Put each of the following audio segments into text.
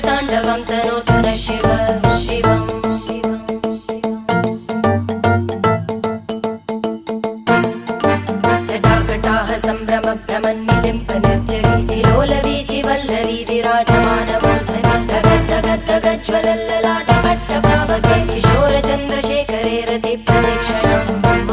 ताण्डवं तनोतु न शिव शिवम् जटाकटाः सम्भ्रम भ्रमन्निलिम्प निर्जरी विलोलवीचि वल्लरी विराजमानमूर्धनि धगद्धगद्धगज्ज्वलल्ललाट पट्टपावके किशोरचन्द्रशेखरे रति प्रदक्षिणं मम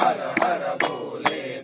हर हर बोले